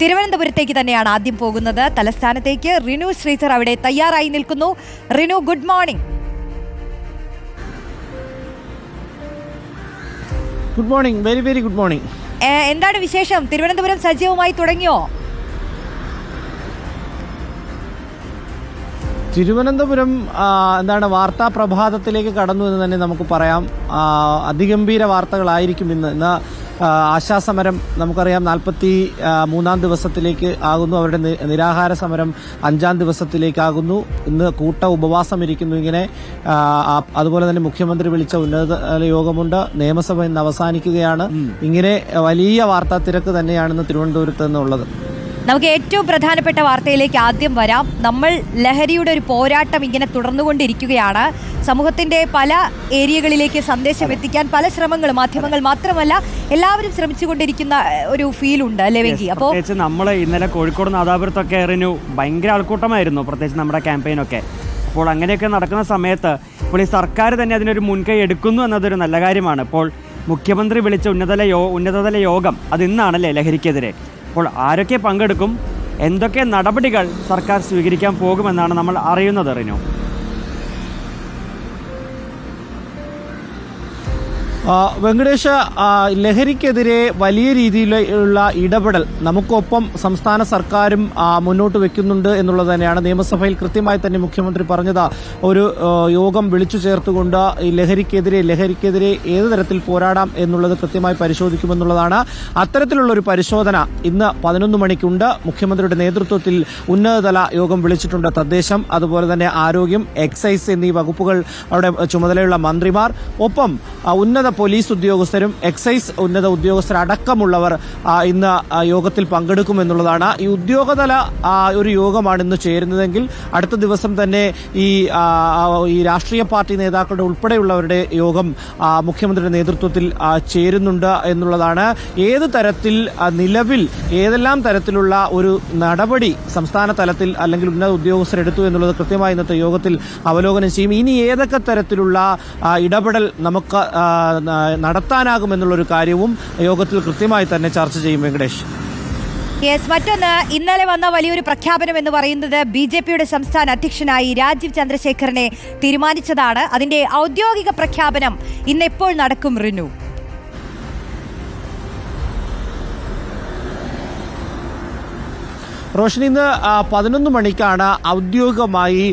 തിരുവനന്തപുരത്തേക്ക് തന്നെയാണ് ആദ്യം പോകുന്നത്. തലസ്ഥാനത്തേക്ക് റിനു ശ്രീധർ അവിടെ തയ്യാറായി നിൽക്കുന്നു. Rinu, good morning. Good morning, very very good morning. എന്താണ് വിശേഷം? തിരുവനന്തപുരം സജീവമായി തുടങ്ങിയോ? തിരുവനന്തപുരം എന്താണ് വാർത്താ പ്രഭാതത്തിലേക്ക് കടന്നു എന്ന് തന്നെ നമുക്ക് പറയാം. അതിഗംഭീര വാർത്തകളായിരിക്കും ഇന്ന്. ആശാസമരം നമുക്കറിയാം 43-ാം ദിവസത്തിലേക്ക് ആകുന്നു. അവരുടെ നിരാഹാര സമരം 5-ാം ദിവസത്തിലേക്കാകുന്നു. ഇന്ന് കൂട്ട ഉപവാസം ഇരിക്കുന്നു. ഇങ്ങനെ അതുപോലെ തന്നെ മുഖ്യമന്ത്രി വിളിച്ച ഉന്നതതല യോഗമുണ്ട്. നിയമസഭ ഇന്ന് അവസാനിക്കുകയാണ്. ഇങ്ങനെ വലിയ വാർത്താ തിരക്ക് തന്നെയാണ് ഇന്ന് തിരുവനന്തപുരത്ത് നിന്നുള്ളത്. നമുക്ക് ഏറ്റവും പ്രധാനപ്പെട്ട വാർത്തയിലേക്ക് ആദ്യം വരാം. നമ്മൾ ലഹരിയുടെ ഒരു പോരാട്ടം ഇങ്ങനെ തുടർന്നുകൊണ്ടിരിക്കുകയാണ്. സമൂഹത്തിന്റെ പല ഏരിയകളിലേക്ക് സന്ദേശം എത്തിക്കാൻ പല ശ്രമങ്ങളും മാധ്യമങ്ങൾ മാത്രമല്ല എല്ലാവരും ശ്രമിച്ചുകൊണ്ടിരിക്കുന്ന ഒരു ഫീലുണ്ട് അല്ലേ വെങ്കി? അപ്പോൾ നമ്മൾ ഇന്നലെ കോഴിക്കോട് നാദാപുരത്തൊക്കെ ഭയങ്കര ആൾക്കൂട്ടമായിരുന്നു, പ്രത്യേകിച്ച് നമ്മുടെ ക്യാമ്പയിനൊക്കെ. അപ്പോൾ അങ്ങനെയൊക്കെ നടക്കുന്ന സമയത്ത് ഇപ്പോൾ ഈ സർക്കാർ തന്നെ അതിനൊരു മുൻകൈ എടുക്കുന്നു എന്നതൊരു നല്ല കാര്യമാണ്. ഇപ്പോൾ മുഖ്യമന്ത്രി വിളിച്ച ഉന്നതതല യോഗം അത് ഇന്നാണല്ലേ ലഹരിക്കെതിരെ. അപ്പോൾ ആരൊക്കെ പങ്കെടുക്കും, എന്തൊക്കെ നടപടികൾ സർക്കാർ സ്വീകരിക്കാൻ പോകുമെന്നാണ് നമ്മൾ അറിയുന്നത്. റിനു, വെങ്കടേഷ്, ലഹരിക്കെതിരെ വലിയ രീതിയിലുള്ള ഇടപെടൽ നമുക്കൊപ്പം സംസ്ഥാന സർക്കാരും മുന്നോട്ട് വെക്കുന്നുണ്ട് എന്നുള്ളത് തന്നെയാണ്. നിയമസഭയിൽ കൃത്യമായി തന്നെ മുഖ്യമന്ത്രി പറഞ്ഞത് ഒരു യോഗം വിളിച്ചു ചേർത്തുകൊണ്ട് ഈ ലഹരിക്കെതിരെ ഏത് തരത്തിൽ പോരാടാം എന്നുള്ളത് കൃത്യമായി പരിശോധിക്കുമെന്നുള്ളതാണ്. അത്തരത്തിലുള്ള ഒരു പരിശോധന ഇന്ന് 11 മണിക്കുണ്ട്. മുഖ്യമന്ത്രിയുടെ നേതൃത്വത്തിൽ ഉന്നതതല യോഗം വിളിച്ചിട്ടുണ്ട്. തദ്ദേശം, അതുപോലെ തന്നെ ആരോഗ്യം, എക്സൈസ് എന്നീ വകുപ്പുകൾ അവിടെ ചുമതലയുള്ള മന്ത്രിമാർ, ഒപ്പം ഉന്നത പോലീസ് ഉദ്യോഗസ്ഥരും എക്സൈസ് ഉന്നത ഉദ്യോഗസ്ഥരടക്കമുള്ളവർ ഇന്ന് യോഗത്തിൽ പങ്കെടുക്കുമെന്നുള്ളതാണ്. ഈ ഉദ്യോഗതല ഒരു യോഗമാണ് ഇന്ന് ചേരുന്നതെങ്കിൽ അടുത്ത ദിവസം തന്നെ ഈ രാഷ്ട്രീയ പാർട്ടി നേതാക്കളുടെ ഉൾപ്പെടെയുള്ളവരുടെ യോഗം മുഖ്യമന്ത്രിയുടെ നേതൃത്വത്തിൽ ചേരുന്നുണ്ട് എന്നുള്ളതാണ്. ഏത് തരത്തിൽ നിലവിൽ ഏതെല്ലാം തരത്തിലുള്ള ഒരു നടപടി സംസ്ഥാന തലത്തിൽ അല്ലെങ്കിൽ ഉന്നത ഉദ്യോഗസ്ഥരെടുത്തു എന്നുള്ളത് കൃത്യമായി ഇന്നത്തെ യോഗത്തിൽ അവലോകനം ചെയ്യും. ഇനി ഏതൊക്കെ തരത്തിലുള്ള ഇടപെടൽ നമുക്ക് നടത്താനാകുമെന്നുള്ളൊരു കാര്യവും യോഗത്തിൽ കൃത്യമായി തന്നെ ചർച്ച ചെയ്യും. വെങ്കടേഷ്, മറ്റൊന്ന്, ഇന്നലെ വന്ന വലിയൊരു പ്രഖ്യാപനം എന്ന് പറയുന്നത് BJPയുടെ സംസ്ഥാന അധ്യക്ഷനായി രാജീവ് ചന്ദ്രശേഖറിനെ തീരുമാനിച്ചതാണ്. അതിന്റെ ഔദ്യോഗിക പ്രഖ്യാപനം ഇന്നെപ്പോൾ നടക്കും റിനു? റോഷനി, ഇന്ന് 11 മണിക്കാണ് ഔദ്യോഗികമായി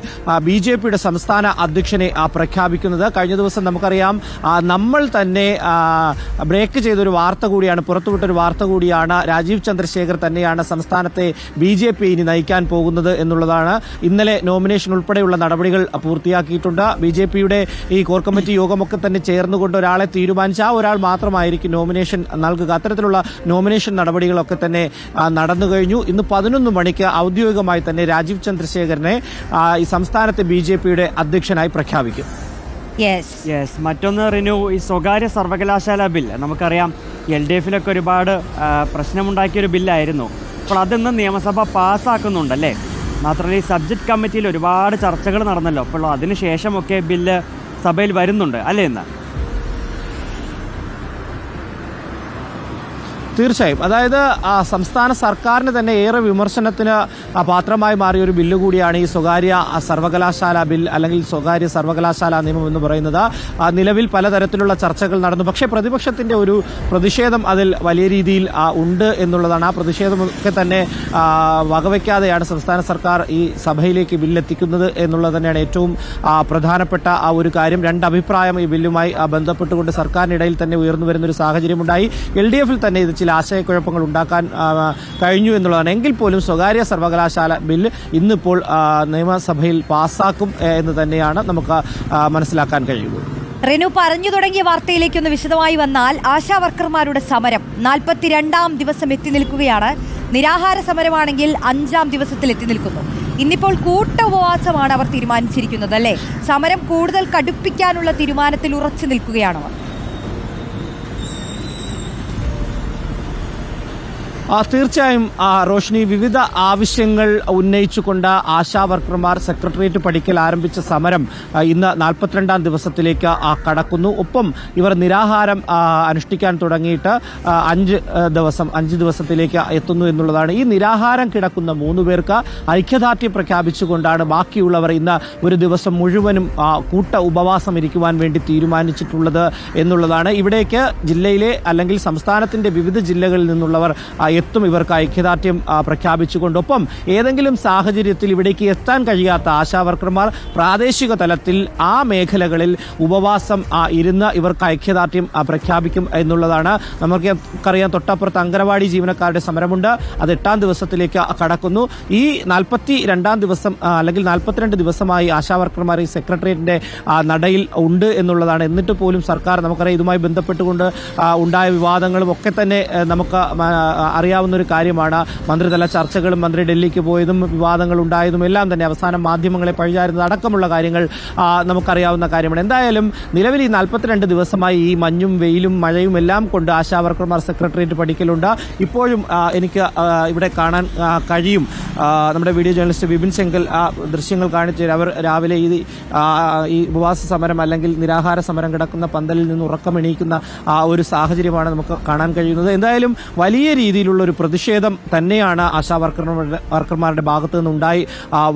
BJPയുടെ സംസ്ഥാന അധ്യക്ഷനെ പ്രഖ്യാപിക്കുന്നത്. കഴിഞ്ഞ ദിവസം നമുക്കറിയാം നമ്മൾ തന്നെ ബ്രേക്ക് ചെയ്തൊരു വാർത്ത കൂടിയാണ്, പുറത്തുവിട്ടൊരു വാർത്ത കൂടിയാണ്. രാജീവ് ചന്ദ്രശേഖർ തന്നെയാണ് സംസ്ഥാനത്തെ BJP ഇനി നയിക്കാൻ പോകുന്നത് എന്നുള്ളതാണ്. ഇന്നലെ നോമിനേഷൻ ഉൾപ്പെടെയുള്ള നടപടികൾ പൂർത്തിയാക്കിയിട്ടുണ്ട്. BJPയുടെ ഈ കോർ കമ്മിറ്റി യോഗമൊക്കെ തന്നെ ചേർന്നുകൊണ്ട് ഒരാളെ തീരുമാനിച്ച ഒരാൾ മാത്രമായിരിക്കും നോമിനേഷൻ നൽകുക. അത്തരത്തിലുള്ള നോമിനേഷൻ നടപടികളൊക്കെ തന്നെ നടന്നു കഴിഞ്ഞു. ഇന്ന് 11 മണിക്ക് ഔദ്യോഗികമായി തന്നെ രാജീവ് ചന്ദ്രശേഖരനെ ഈ സംസ്ഥാനത്തെ BJPയുടെ അധ്യക്ഷനായി പ്രഖ്യാപിക്കും. മറ്റൊന്ന് റിനു, ഈ സ്വകാര്യ സർവകലാശാല ബിൽ നമുക്കറിയാം LDFിലൊക്കെ ഒരുപാട് പ്രശ്നമുണ്ടാക്കിയൊരു ബില്ലായിരുന്നു. അപ്പോൾ അതിന്ന് നിയമസഭ പാസ്സാക്കുന്നുണ്ടല്ലേ. മാത്രമല്ല ഈ സബ്ജക്ട് കമ്മിറ്റിയിൽ ഒരുപാട് ചർച്ചകൾ നടന്നല്ലോ. അപ്പോൾ അതിനുശേഷമൊക്കെ ബില്ല് സഭയിൽ വരുന്നുണ്ട് അല്ലേ ഇന്ന്? തീർച്ചയായും. അതായത് സംസ്ഥാന സർക്കാരിന് തന്നെ ഏറെ വിമർശനത്തിന് പാത്രമായി മാറിയ ഒരു ബില്ല് കൂടിയാണ് ഈ സ്വകാര്യ സർവകലാശാല ബിൽ അല്ലെങ്കിൽ സ്വകാര്യ സർവകലാശാല നിയമം എന്ന് പറയുന്നത്. നിലവിൽ പലതരത്തിലുള്ള ചർച്ചകൾ നടന്നു. പക്ഷേ പ്രതിപക്ഷത്തിന്റെ ഒരു പ്രതിഷേധം അതിൽ വലിയ രീതിയിൽ ഉണ്ട് എന്നുള്ളതാണ്. ആ പ്രതിഷേധമൊക്കെ തന്നെ വകവയ്ക്കാതെയാണ് സംസ്ഥാന സർക്കാർ ഈ സഭയിലേക്ക് ബില്ലെത്തിക്കുന്നത് എന്നുള്ളത് തന്നെയാണ് ഏറ്റവും പ്രധാനപ്പെട്ട ആ ഒരു കാര്യം. രണ്ടഭിപ്രായം ഈ ബില്ലുമായി ബന്ധപ്പെട്ടുകൊണ്ട് സർക്കാരിനിടയിൽ തന്നെ ഉയർന്നു വരുന്ന ഒരു സാഹചര്യമുണ്ടായി. LDFിൽ തന്നെ ഇത് ആശയക്കുഴപ്പങ്ങൾ ഉണ്ടാക്കാൻ കഴിഞ്ഞു എന്നുള്ളതാണ്. എങ്കിൽ പോലും സ്വകാര്യ സർവകലാശാല ബില്ല് ഇന്നിപ്പോൾ നിയമസഭയിൽ പാസ്സാക്കും എന്ന് തന്നെയാണ് നമുക്ക് മനസ്സിലാക്കാൻ കഴിയുന്നത്. റിനു, പറഞ്ഞു തുടങ്ങിയ വാർത്തയിലേക്കൊന്ന് വിശദമായി വന്നാൽ, ആശാ വർക്കർമാരുടെ സമരം 42-ാം ദിവസം എത്തി നിൽക്കുകയാണ്. നിരാഹാര സമരമാണെങ്കിൽ 5-ാം ദിവസത്തിൽ എത്തി നിൽക്കുന്നു. ഇന്നിപ്പോൾ കൂട്ട ഉപവാസമാണ് അവർ തീരുമാനിച്ചിരിക്കുന്നത് അല്ലേ? സമരം കൂടുതൽ കടുപ്പിക്കാനുള്ള തീരുമാനത്തിൽ ഉറച്ചു നിൽക്കുകയാണോ? തീർച്ചയായും റോഷ്നി, വിവിധ ആവശ്യങ്ങൾ ഉന്നയിച്ചുകൊണ്ട് ആശാവർക്കർമാർ സെക്രട്ടേറിയറ്റ് പടിക്കൽ ആരംഭിച്ച സമരം ഇന്ന് 42ാം ദിവസത്തിലേക്ക് കടക്കുന്നു. ഒപ്പം ഇവർ നിരാഹാരം അനുഷ്ഠിക്കാൻ തുടങ്ങിയിട്ട് 5 ദിവസത്തിലേക്ക് എത്തുന്നു എന്നുള്ളതാണ്. ഈ നിരാഹാരം കിടക്കുന്ന 3 പേർക്ക് ഐക്യദാർഢ്യം പ്രഖ്യാപിച്ചുകൊണ്ടാണ് ബാക്കിയുള്ളവർ ഇന്ന് ഒരു ദിവസം മുഴുവനും കൂട്ട ഉപവാസം ഇരിക്കുവാൻ വേണ്ടി തീരുമാനിച്ചിട്ടുള്ളത് എന്നുള്ളതാണ്. ഇവിടേക്ക് ജില്ലയിലെ അല്ലെങ്കിൽ സംസ്ഥാനത്തിന്റെ വിവിധ ജില്ലകളിൽ നിന്നുള്ളവർ എത്തും ഇവർക്ക് ഐക്യദാർഢ്യം പ്രഖ്യാപിച്ചുകൊണ്ടൊപ്പം ഏതെങ്കിലും സാഹചര്യത്തിൽ ഇവിടേക്ക് എത്താൻ കഴിയാത്ത ആശാവർക്കർമാർ പ്രാദേശിക തലത്തിൽ ആ മേഖലകളിൽ ഉപവാസം ഇരുന്ന് ഇവർക്ക് ഐക്യദാർഢ്യം പ്രഖ്യാപിക്കും എന്നുള്ളതാണ്. നമുക്കറിയാം, തൊട്ടപ്പുറത്ത് അംഗനവാടി ജീവനക്കാരുടെ സമരമുണ്ട്. അത് 8ാം ദിവസത്തിലേക്ക് കടക്കുന്നു. ഈ 42ാം ദിവസം അല്ലെങ്കിൽ 42 ദിവസമായി ആശാവർക്കർമാർ ഈ സെക്രട്ടേറിയറ്റിന്റെ നടയിൽ ഉണ്ട് എന്നുള്ളതാണ്. എന്നിട്ട് പോലും സർക്കാർ, നമുക്കറിയാം, ഇതുമായി ബന്ധപ്പെട്ടുകൊണ്ട് ഉണ്ടായ വിവാദങ്ങളും ഒക്കെ തന്നെ നമുക്ക് അറിയാവുന്ന ഒരു കാര്യമാണ്. മന്ത്രിതല ചർച്ചകളും മന്ത്രി ഡൽഹിക്ക് പോയതും വിവാദങ്ങൾ ഉണ്ടായതും എല്ലാം തന്നെ അവസാനം മാധ്യമങ്ങളെ പഴിചാരുന്നത് അടക്കമുള്ള കാര്യങ്ങൾ നമുക്കറിയാവുന്ന കാര്യമാണ്. എന്തായാലും നിലവിൽ ഈ 42 ദിവസമായി ഈ മഞ്ഞും വെയിലും മഴയും എല്ലാം കൊണ്ട് ആശാവർക്കർമാർ സെക്രട്ടേറിയറ്റ് പഠിക്കലുണ്ട്. ഇപ്പോഴും എനിക്ക് ഇവിടെ കാണാൻ കഴിയും. നമ്മുടെ വീഡിയോ ജേർണലിസ്റ്റ് വിപിൻ സെങ്കൽ ദൃശ്യങ്ങൾ കാണിച്ചു തരും. അവർ രാവിലെ ഈ ഉപവാസ സമരം അല്ലെങ്കിൽ നിരാഹാര സമരം കിടക്കുന്ന പന്തലിൽ നിന്ന് ഉറക്കമെണീക്കുന്ന ഒരു സാഹചര്യമാണ് നമുക്ക് കാണാൻ കഴിയുന്നത്. എന്തായാലും വലിയ രീതിയിലുള്ള ഒരു പ്രതിഷേധം തന്നെയാണ് ആശാവർക്കർമാരുടെ ഭാഗത്തു നിന്നുണ്ടായി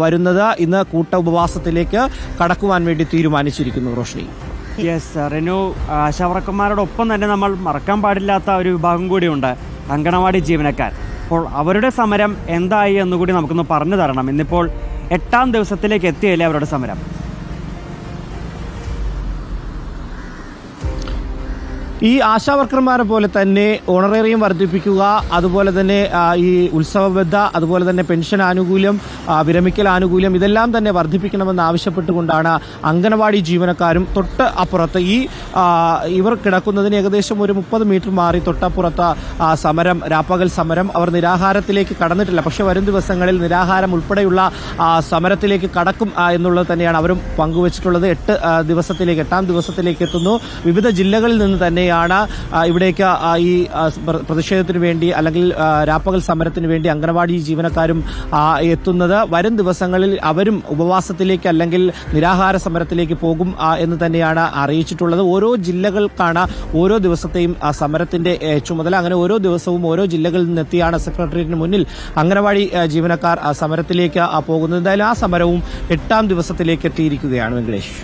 വരുന്നത്. ഇന്ന് കൂട്ട ഉപവാസത്തിലേക്ക് കടക്കുവാൻ വേണ്ടി തീരുമാനിച്ചിരിക്കുന്നു. റോഷ്നി. യെസ് റെനു, ആശാവർക്കർമാരോടൊപ്പം തന്നെ നമ്മൾ മറക്കാൻ പാടില്ലാത്ത ഒരു വിഭാഗം കൂടിയുണ്ട്, അങ്കണവാടി ജീവനക്കാർ. അപ്പോൾ അവരുടെ സമരം എന്തായി എന്നുകൂടി നമുക്കൊന്ന് പറഞ്ഞു തരണം. ഇന്നിപ്പോൾ 8ാം ദിവസത്തിലേക്ക് എത്തിയല്ലേ അവരുടെ സമരം? ഈ ആശാവർക്കർമാരെ പോലെ തന്നെ ഓണറേറിയം വർദ്ധിപ്പിക്കുക, അതുപോലെ തന്നെ ഈ ഉത്സവബദ്ധ, അതുപോലെ തന്നെ പെൻഷൻ ആനുകൂല്യം, വിരമിക്കൽ ആനുകൂല്യം ഇതെല്ലാം തന്നെ വർദ്ധിപ്പിക്കണമെന്ന് ആവശ്യപ്പെട്ടുകൊണ്ടാണ് അംഗനവാടി ജീവനക്കാരും തൊട്ട് അപ്പുറത്ത് ഇവർ കിടക്കുന്നതിന് ഏകദേശം ഒരു 30 മീറ്റർ മാറി തൊട്ടപ്പുറത്ത് സമരം, രാപ്പകൽ സമരം. അവർ നിരാഹാരത്തിലേക്ക് കടന്നിട്ടില്ല, പക്ഷെ വരും ദിവസങ്ങളിൽ നിരാഹാരം ഉൾപ്പെടെയുള്ള സമരത്തിലേക്ക് കടക്കും എന്നുള്ളത് തന്നെയാണ് അവരും പങ്കുവച്ചിട്ടുള്ളത്. 8ാം ദിവസത്തിലേക്ക് എത്തുന്നു. വിവിധ ജില്ലകളിൽ നിന്ന് തന്നെ ഇവിടേക്ക് ഈ പ്രതിഷേധത്തിന് വേണ്ടി അല്ലെങ്കിൽ രാപ്പകൽ സമരത്തിന് വേണ്ടി അംഗനവാടി ജീവനക്കാരും എത്തുന്നത്. വരും ദിവസങ്ങളിൽ അവരും ഉപവാസത്തിലേക്ക് അല്ലെങ്കിൽ നിരാഹാര സമരത്തിലേക്ക് പോകും എന്ന് തന്നെയാണ് അറിയിച്ചിട്ടുള്ളത്. ഓരോ ജില്ലകൾക്കാണ് ഓരോ ദിവസത്തെയും സമരത്തിന്റെ ചുമതല. അങ്ങനെ ഓരോ ദിവസവും ഓരോ ജില്ലകളിൽ നിന്നെത്തിയാണ് സെക്രട്ടേറിയറ്റിന് മുന്നിൽ അംഗനവാടി ജീവനക്കാർ സമരത്തിലേക്ക് പോകുന്നത്. എന്തായാലും ആ സമരവും 8ാം ദിവസത്തിലേക്ക് എത്തിയിരിക്കുകയാണ്. വെങ്കടേഷ്.